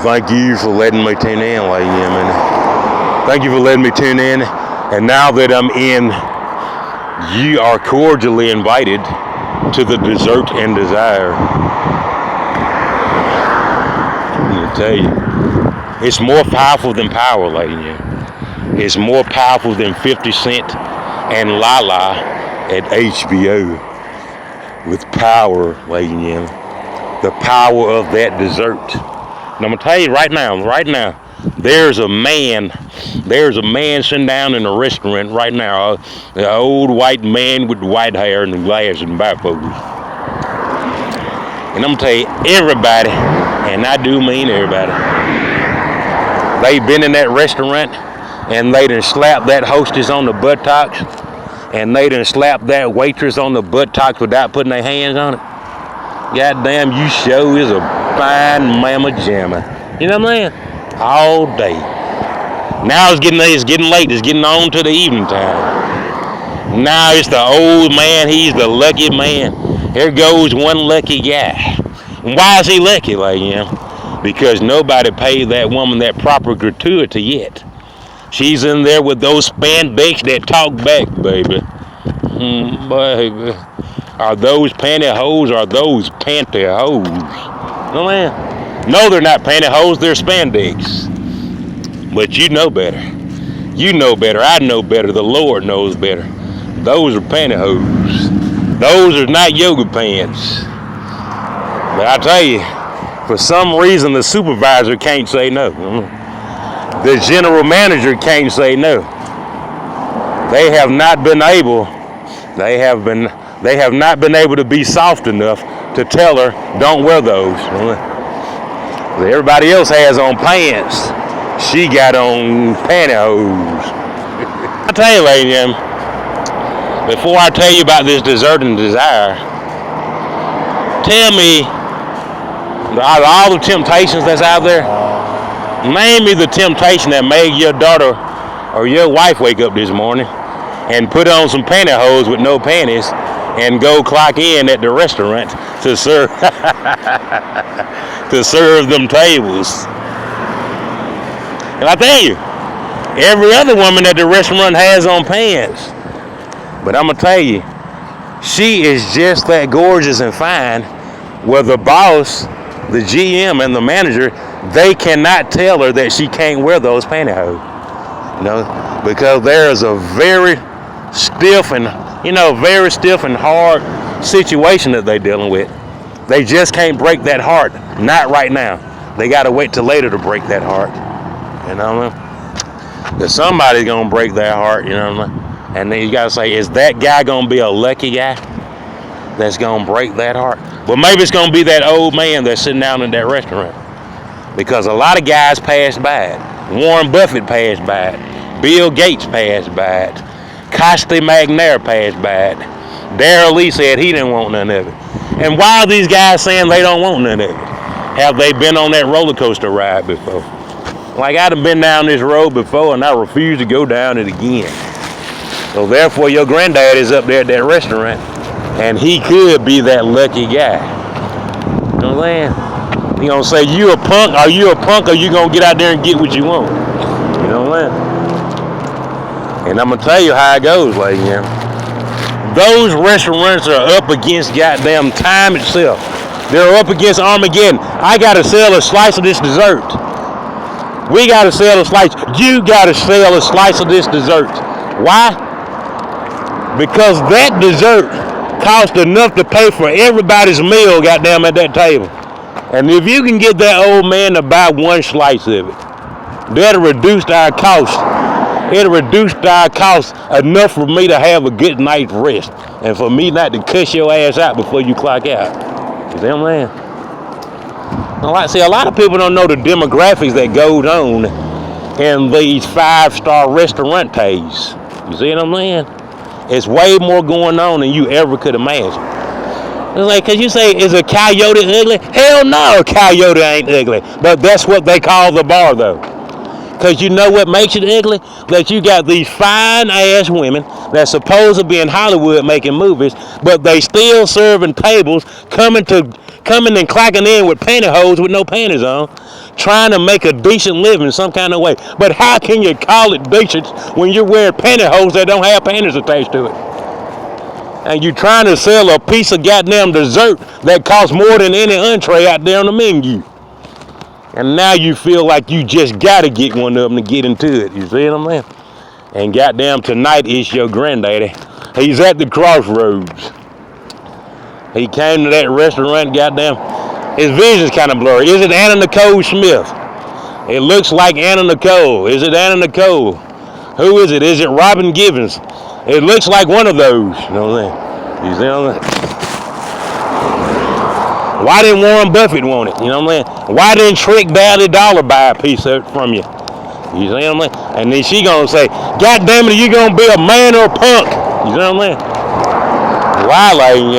Thank you for letting me tune in, ladies and gentlemen. Thank you for letting me tune in. And now that I'm in, you are cordially invited to the Dessert and Desire. I'm going to tell you, it's more powerful than power, ladies and gentlemen. It's more powerful than 50 Cent and Lala at HBO. With power, ladies and gentlemen. The power of that dessert. And I'm going to tell you right now, there's a man sitting down in a restaurant right now, an old white man with white hair and glasses and bifocals. And I'm going to tell you, everybody, and I do mean everybody, they've been in that restaurant and they done slapped that hostess on the buttocks and they done slapped that waitress on the buttocks without putting their hands on it. Goddamn, you show is a fine mama jamma. You know what I'm saying? All day. Now it's getting late. It's getting on to the evening time. Now it's the old man. He's the lucky man. Here goes one lucky guy. And why is he lucky, like, you know? Because nobody paid that woman that proper gratuity yet. She's in there with those spandex that talk back, baby. Baby. Are those pantyhose? Are those pantyhose? No, man. No, they're not pantyhose. They're spandex. But you know better. You know better. I know better. The Lord knows better. Those are pantyhose. Those are not yoga pants. But I tell you, for some reason, the supervisor can't say no. The general manager can't say no. They have not been able. They have not been able to be soft enough to tell her, don't wear those. Everybody else has on pants. She got on pantyhose. I tell you, ladies and gentlemen, before I tell you about this Dessert and Desire, tell me, out of all the temptations that's out there, name me the temptation that made your daughter or your wife wake up this morning and put on some pantyhose with no panties and go clock in at the restaurant to serve to serve them tables. And I tell you, every other woman at the restaurant has on pants. But I'm gonna tell you, she is just that gorgeous and fine where the boss, the GM and the manager, they cannot tell her that she can't wear those pantyhose. You know, because there is a very stiff and hard situation that they're dealing with. They just can't break that heart. Not right now. They got to wait till later to break that heart. You know what I mean? Because somebody's going to break that heart, you know what I mean? And then you got to say, is that guy going to be a lucky guy that's going to break that heart? Well, maybe it's going to be that old man that's sitting down in that restaurant. Because a lot of guys passed by it. Warren Buffett passed by it. Bill Gates passed by it. Costi McNair passed by it. Darrell Lee said he didn't want none of it. And why are these guys saying they don't want none of it? Have they been on that roller coaster ride before? Like, I done been down this road before and I refuse to go down it again. So therefore your granddad is up there at that restaurant and he could be that lucky guy. You know what I'm saying? He gonna say, you a punk? Are you a punk or you gonna get out there and get what you want? You know what I'm saying? And I'm gonna tell you how it goes, ladies and gentlemen. Those restaurants are up against goddamn time itself. They're up against Armageddon. I gotta sell a slice of this dessert. We gotta sell a slice. You gotta sell a slice of this dessert. Why? Because that dessert cost enough to pay for everybody's meal, goddamn, at that table. And if you can get that old man to buy one slice of it, that'll reduce our cost. It'll reduce our cost enough for me to have a good night's rest and for me not to cuss your ass out before you clock out. You see what I'm saying? See, a lot of people don't know the demographics that goes on in these 5-star restaurantes. You see what I'm saying? It's way more going on than you ever could imagine. It's like, cause you say, is a coyote ugly? Hell no, a coyote ain't ugly. But that's what they call the bar though. Because you know what makes it ugly? That you got these fine-ass women that's supposed to be in Hollywood making movies, but they still serving tables, coming to coming and clacking in with pantyhose with no panties on, trying to make a decent living some kind of way. But how can you call it decent when you're wearing pantyhose that don't have panties attached to it? And you're trying to sell a piece of goddamn dessert that costs more than any entree out there on the menu. And now you feel like you just gotta get one of them to get into it. You see what I'm saying? And goddamn, tonight is your granddaddy. He's at the crossroads. He came to that restaurant, goddamn. His vision's kind of blurry. Is it Anna Nicole Smith? It looks like Anna Nicole. Is it Anna Nicole? Who is it? Is it Robin Givens? It looks like one of those. You know what I'm saying? You see what I'm saying? Why didn't Warren Buffett want it? You know what I'm saying? Why didn't Trick Valley Dollar buy a piece of it from you? You see what I'm saying? And then she gonna say, God damn it, are you gonna be a man or a punk? You see what I'm saying? Why, lady?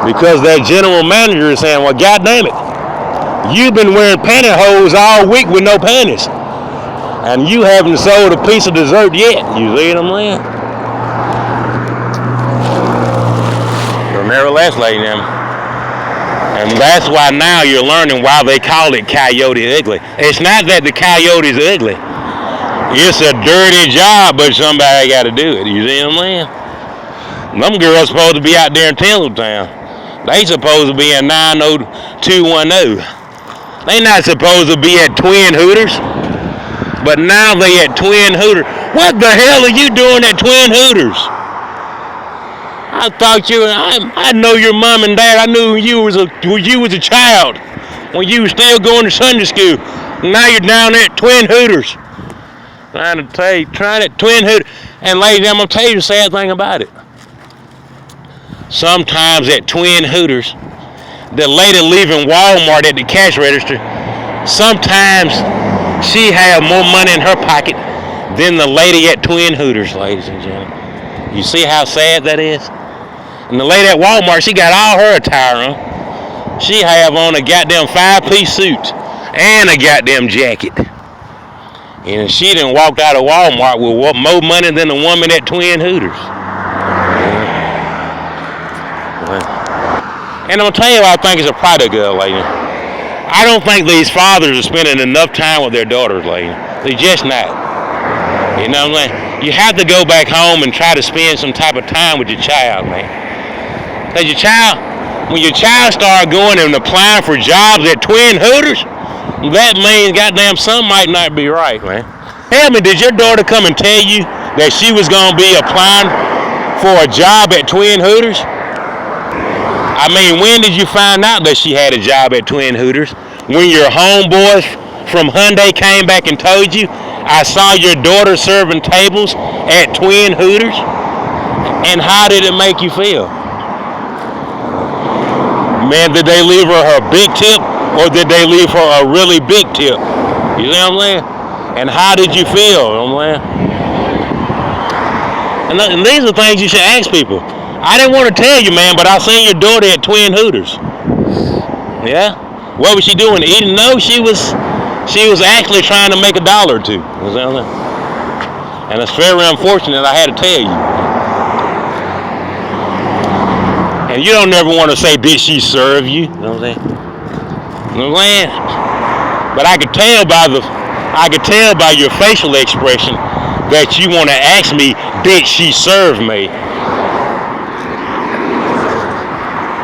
Because that general manager is saying, well, God damn it, you've been wearing pantyhose all week with no panties. And you haven't sold a piece of dessert yet. You see what I'm saying? You'll never last, lady, now. And that's why now you're learning why they call it Coyote Ugly. It's not that the coyote's ugly. It's a dirty job, but somebody got to do it. You see what I'm saying? Them girls supposed to be out there in Tinseltown. They supposed to be in 90210. They not supposed to be at Twin Hooters. But now they at Twin Hooters. What the hell are you doing at Twin Hooters? I thought I know your mom and dad. I knew when you was a child, when you was still going to Sunday school. Now you're down there at Twin Hooters. Trying to Twin Hooters. And ladies, I'm gonna tell you the sad thing about it. Sometimes at Twin Hooters, the lady leaving Walmart at the cash register, sometimes she have more money in her pocket than the lady at Twin Hooters, ladies and gentlemen. You see how sad that is? And the lady at Walmart, she got all her attire on. She have on a goddamn 5-piece suit and a goddamn jacket. And she done walked out of Walmart with more money than the woman at Twin Hooters. And I'm going to tell you what I think is a product of, lady. I don't think these fathers are spending enough time with their daughters, lady. They're just not. You know what I'm saying? You have to go back home and try to spend some type of time with your child, man. Because when your child start going and applying for jobs at Twin Hooters, that means goddamn something might not be right, man. Tell me, did your daughter come and tell you that she was going to be applying for a job at Twin Hooters? I mean, when did you find out that she had a job at Twin Hooters? When your homeboys from Hyundai came back and told you, I saw your daughter serving tables at Twin Hooters? And how did it make you feel? Man, did they leave her big tip or did they leave her a really big tip? You know what I'm saying? And how did you feel? You know what I'm saying? And these are things you should ask people. I didn't want to tell you, man, but I seen your daughter at Twin Hooters. Yeah? What was she doing? Eating? No, she was actually trying to make $1 or $2. You know what I'm saying? And it's very unfortunate I had to tell you. And you don't never want to say, did she serve you? You know what I'm saying? You know what I'm saying? But I could tell by your facial expression that you want to ask me, did she serve me?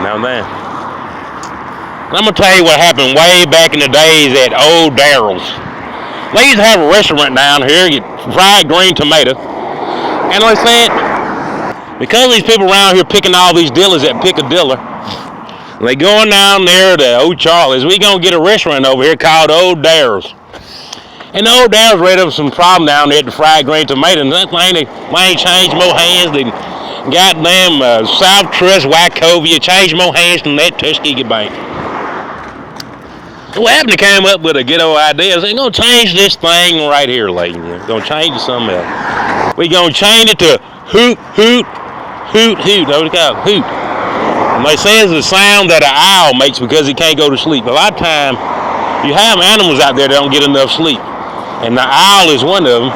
Now, man. I'm going to tell you what happened way back in the days at Old Darrell's. They used to have a restaurant down here, get fried green tomato. And like I said, because these people around here picking all these dealers at Piccadilly, they going down there to Old Charlie's. We gonna get a restaurant over here called Old Darrell's. And the Old Darrell's read up some problem down there at the fried green tomato. And that thing, they ain't changed more hands than goddamn South Trust, Wachovia, changed more hands than that Tuskegee Bank. So Abner came up with a good old idea. They're gonna change this thing right here, lady. We're gonna change it to something else. We're gonna change it to hoot, hoot, hoot, hoot. That's what it's called, hoot. And they say it's the sound that an owl makes because it can't go to sleep. A lot of time, you have animals out there that don't get enough sleep. And the owl is one of them.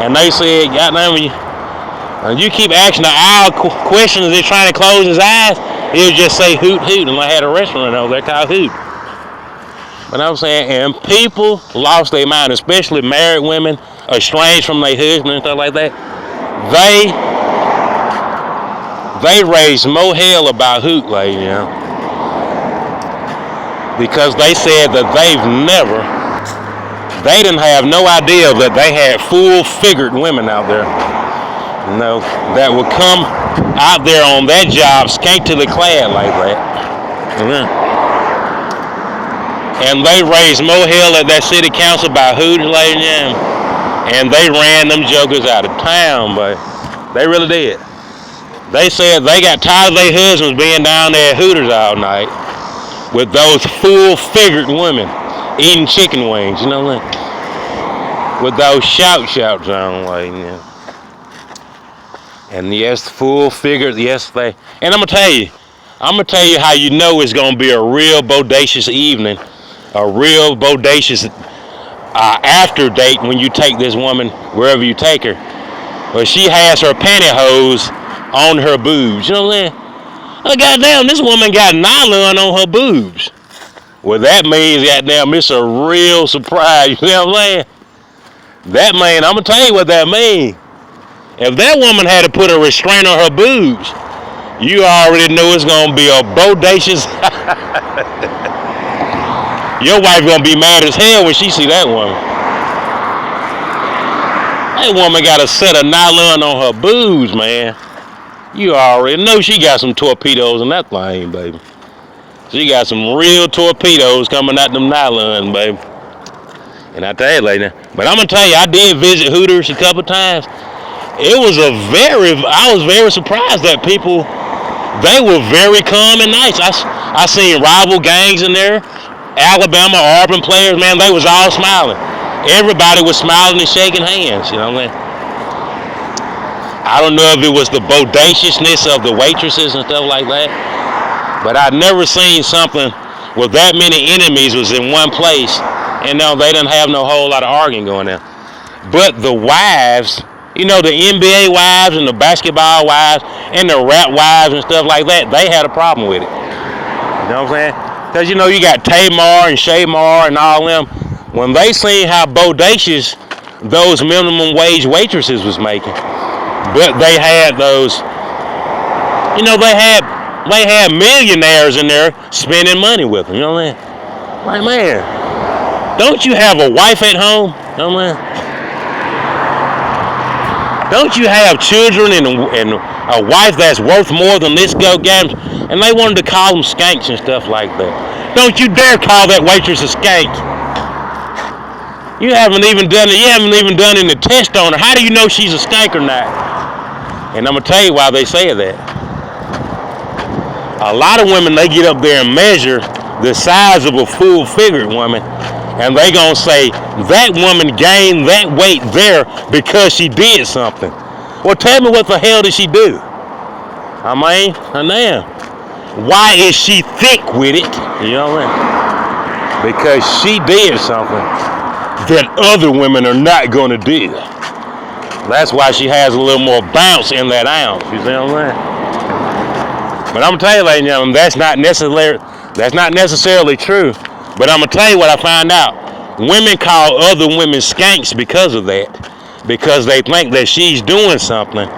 And they said, goddamn, you keep asking the owl questions, they're trying to close his eyes, He would just say hoot hoot, and I had a restaurant over there called Hoot. But I'm saying, and people lost their mind, especially married women, estranged from their husband and stuff like that. They raised more hell about Hoot, like, you know, because they said that they didn't have no idea that they had full-figured women out there, you know, that would come out there on that job scantily clad like that. And they raised more hell at that city council by Hooters, ladies and gentlemen. And they ran them jokers out of town, but they really did. They said they got tired of their husbands being down there at Hooters all night with those full-figured women eating chicken wings, you know what I mean? With those shouts on, like, you know. And yes, full-figured, yes, they. And I'm gonna tell you how you know it's gonna be a real bodacious evening, a real bodacious after date when you take this woman wherever you take her. Well, she has her pantyhose on her boobs. You know what I'm saying? Oh, goddamn, this woman got nylon on her boobs. Well, that means, goddamn, it's a real surprise. You know what I'm saying? That mean, I'm going to tell you what that means. If that woman had to put a restraint on her boobs, you already know it's going to be a bodacious. Your wife going to be mad as hell when she see that woman. That woman got a set of nylon on her boobs, man. You already know she got some torpedoes in that thing, baby. She got some real torpedoes coming out them nylon, baby. And I tell you later. But I'm going to tell you, I did visit Hooters a couple times. I was very surprised that people, they were very calm and nice. I seen rival gangs in there. Alabama, Auburn players, man, they was all smiling. Everybody was smiling and shaking hands, you know what I mean? I don't know if it was the bodaciousness of the waitresses and stuff like that, but I'd never seen something with that many enemies was in one place, and no, they didn't have no whole lot of arguing going on. But the wives, you know, the NBA wives and the basketball wives and the rap wives and stuff like that, they had a problem with it. You know what I'm saying? Because, you know, you got Tamar and Shamar and all them. When they seen how bodacious those minimum wage waitresses was making, but they had those, you know, they had millionaires in there spending money with them, you know what I mean? Like, man, don't you have a wife at home? You know what I mean? Don't you have children and a wife that's worth more than this go-games? And they wanted to call them skanks and stuff like that. Don't you dare call that waitress a skank. You haven't even done any test on her. How do you know she's a skank or not? And I'm going to tell you why they say that. A lot of women, they get up there and measure the size of a full-figured woman, and they going to say, that woman gained that weight there because she did something. Well, tell me what the hell did she do? I mean, damn. Why is she thick with it? You know what I mean? Because she did something that other women are not going to do. That's why she has a little more bounce in that ounce. You see what I'm saying? But I'm going to tell you, ladies and gentlemen, that's not necessarily true. But I'm going to tell you what I found out. Women call other women skanks because of that. Because they think that she's doing something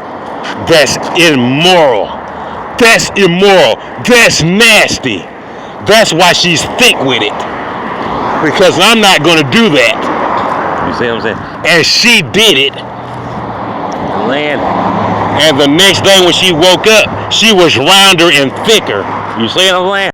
that's immoral. That's immoral. That's nasty. That's why she's thick with it. Because I'm not going to do that. You see what I'm saying? And she did it. And the next day when she woke up, she was rounder and thicker. You see what I'm saying?